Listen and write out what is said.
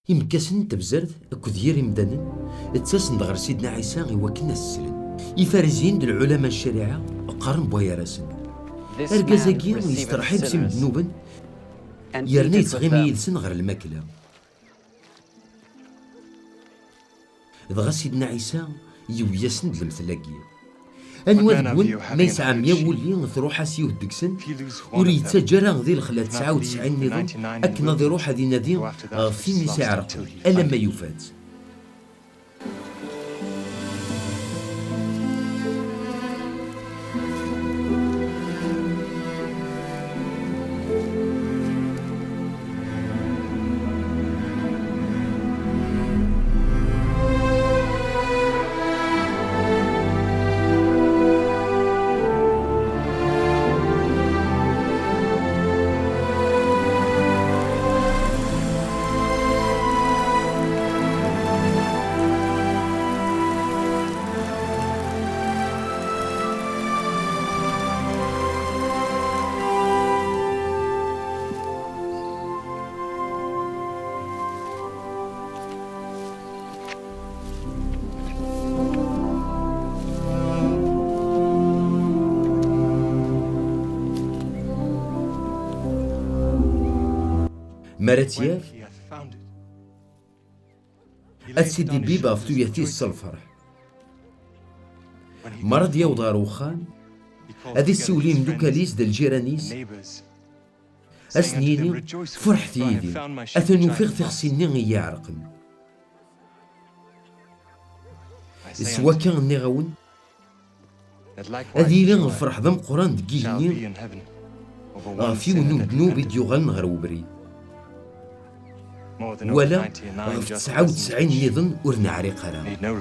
يمكاسن تبزرد أكد يري مدنن اتساسن غير سيدنا عيسى إواكن السلن يفارزين دل العلماء الشريعة قارن بويا راسن أرقازاكي يسترحي بسم ذنوبا يرني يتغيمي يدسن غير الماكلة دغا سيدنا عيسى يوياسن دل المثلاقية أنواد بون ما يسعى ميا ولي تروح اسيو دكسن وريتا جرا غدي الخلا 99 نظام أكنا ذي روح هذه نادي فين يسعى رقم ألا ما يفات مراتياف أتسيدي بيبا فتوياتي الصلفرح مرض يوضار وخان هذي السولين دوكاليس دال جيرانيس أسنيني فرحت يدي أثنو فيغ تغسيني يعرقن سوا كان نغاون هذي لين الفرح ذم قران دقيقني غافيو نوب ديوغان غير وبريد ولا في 99 نظن ورنا عريق راه